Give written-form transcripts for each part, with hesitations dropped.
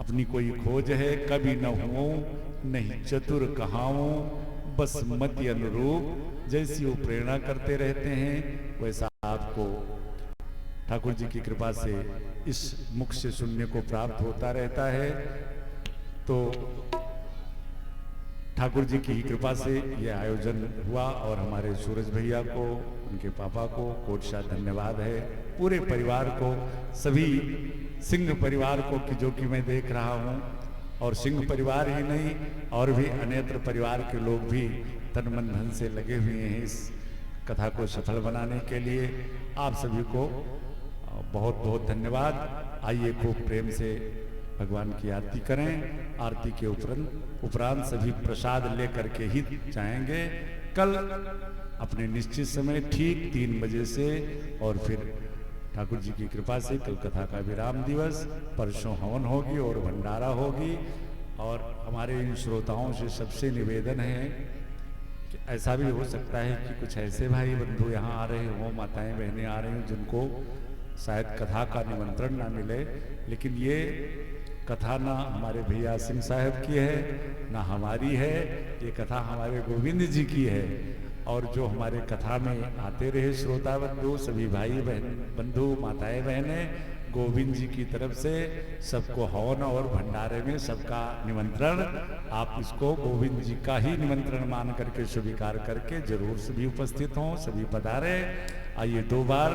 अपनी कोई खोज है, कभी न हुओं नहीं चतुर कहाऊं, बस मति अनुरूप। जैसी वो प्रेरणा करते रहते हैं वैसा आपको ठाकुर जी की कृपा से इस मुख से सुनने को प्राप्त होता रहता है। तो ठाकुर जी की कृपा से यह आयोजन हुआ और हमारे सूरज भैया को, उनके पापा को कोटशा धन्यवाद है, पूरे परिवार को, सभी सिंह परिवार को कि जो कि मैं देख रहा हूँ, और सिंह परिवार ही नहीं और भी अन्यत्र परिवार के लोग भी तन मन धन से लगे हुए हैं इस कथा को सफल बनाने के लिए। आप सभी को बहुत बहुत धन्यवाद। आइए खूब प्रेम से भगवान की आरती करें। आरती के उपरांत सभी प्रसाद लेकर के ही जाएंगे। कल अपने निश्चित समय ठीक 3 बजे से, और फिर ठाकुर जी की कृपा से कल कथा का विराम दिवस, परसों हवन होगी और भंडारा होगी। और हमारे इन श्रोताओं से सबसे निवेदन है कि ऐसा भी हो सकता है कि कुछ ऐसे भाई बंधु यहाँ आ रहे हों, माताएं बहनें आ रही हों जिनको शायद कथा का निमंत्रण ना मिले, लेकिन ये कथा ना हमारे भैया सिंह साहब की है ना हमारी है, ये कथा हमारे गोविंद जी की है। और जो हमारे कथा में आते रहे श्रोता बंधु, सभी भाई बहन बंधु, माताएं बहनें, गोविंद जी की तरफ से सबको हवन और भंडारे में सबका निमंत्रण। आप इसको गोविंद जी का ही निमंत्रण मान करके स्वीकार करके जरूर सभी उपस्थित हों, सभी पधारे। आइए 2 बार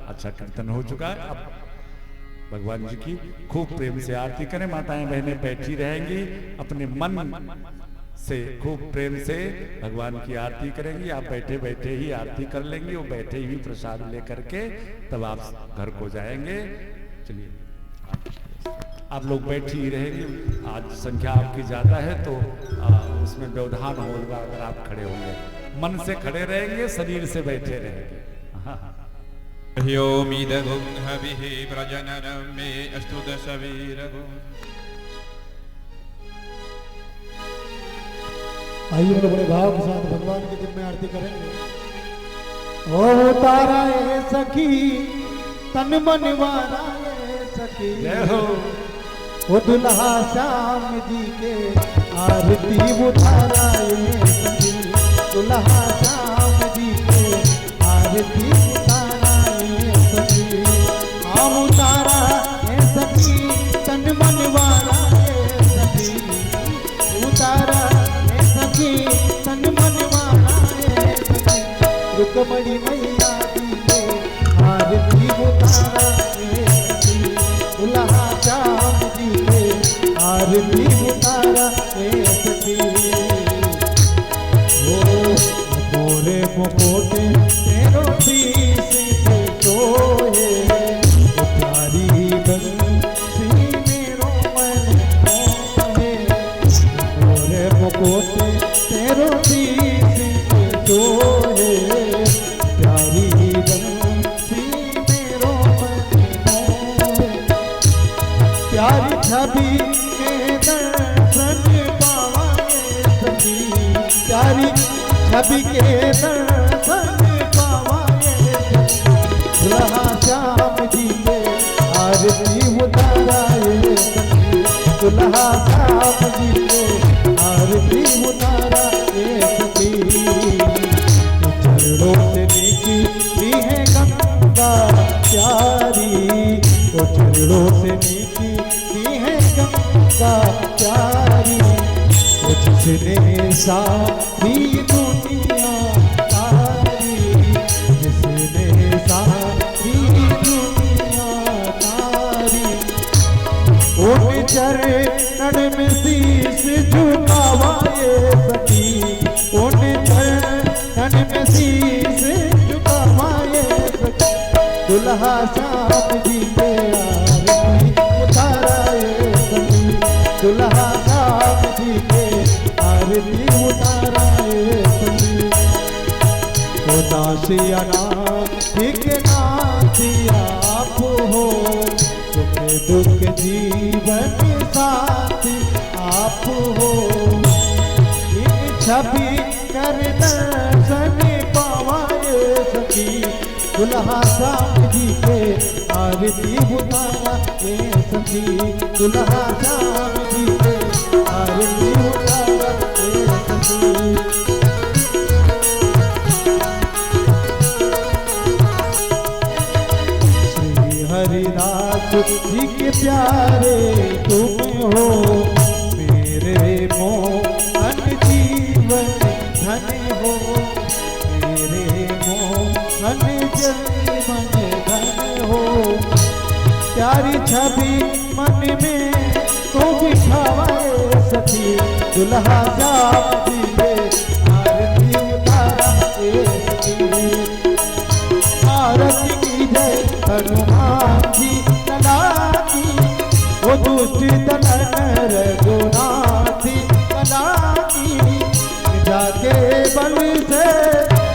अच्छा कीर्तन हो चुका है, अब भगवान जी की खूब प्रेम से आरती करें। माताएं बहनें बैठी रहेंगी, अपने मन से खूब प्रेम से भगवान की आरती करेंगी। आप बैठे बैठे ही आरती कर लेंगे, वो बैठे ही प्रसाद लेकर के तब आप घर को जाएंगे। चलिए आप लोग बैठी ही रहेंगे, आज संख्या आपकी ज्यादा है तो उसमें व्यवधान होगा अगर आप खड़े होंगे। मन से खड़े रहेंगे, शरीर से बैठे रहेंगे। ह्योमिदगुं हविः प्रजननं मे अस्तु दशवीरगुं। आइए बड़े बड़े भाव के साथ भगवान के दिन में आरती करेंगे। ओ तारा ए सखी तन मन वारा ए सखी, जय हो। ओ दुल्हा श्याम जी के आरती उतारा ए सखी, दुल्हा श्याम जी के आरती उतारा ए सखी। आम उतारा ए सखी तन मन वारा ए सखी, उतारा तन मन वाला है सखी, रुकमणी मैया जी के आरती उतारा है सखी, दुल्हा श्याम जी के आरती उतारा है सखी। ओ मोरे मुकोटे तेरो शीश पे सोए, प्यारी बंसी मेरो मन मोहे, मोरे मुकोटे तेरो शीश पे सोए, प्यारी बंसी मेरो मन मोहे। प्यारी छवि के दर्शन पावाए सखी, प्यारी छवि के दर्शन पावाए सखी, दुल्हा श्याम जी के आरती उताराए सखी, दुल्हा श्याम जी के आरती उतारा ए सखी। चरणों से नीची है गंगा प्यारी, तो चरणों से नीची है गंगा प्यारी, तो जिसने सारी दुनिया तारी, जिसने सारी दुनिया तारी, उन चरण में शीश झुकावाए सखी, उन चरण में शीश झुकावाए सखी, दुल्हा श्याम जी के आरती उताराए सखी, दुल्हा श्याम जी के आरती उताराए सखी। तो नासिया ठीक नासिया आप हो, सुख दुख जीवन साथी आप हो, इन छवि कर दर्शन पावाए सखी, दुल्हा श्याम जी के आरती उतारा ए सखी, दुल्हा श्याम आरती उतारा हे सखी। हरिदास जी के प्यारे तुम हो, मेरे मोहन जीवन धन हो, मेरे मोहन जीवन धन हो। प्यारी छवि मन में तो बिठावे सखी, दुल्हा जाप दिए आरती उतारा हे सखी। आरती की जय हनुमान जी लला की, वो दुष्ट दलन रघुनाथ लला की। जाके बल से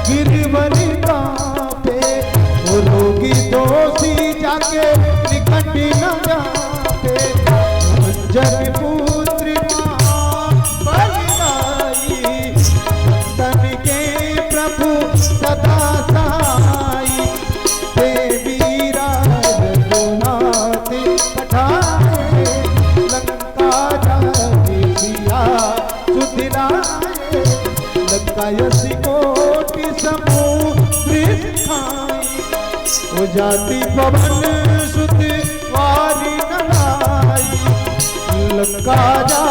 गिरवली कांपे, वो रोगी दोषी जाके निकट न जाते। मंजर पुत्री मां बलिदाई, संतन के प्रभु सदा सहाई। देवी रघुनाथ पठाए, लंका जाके दिया सुधिराए। लंका यसी कोटि समुद्र खाई, वो जाति पवन सुत वारी न लाई। लंका जा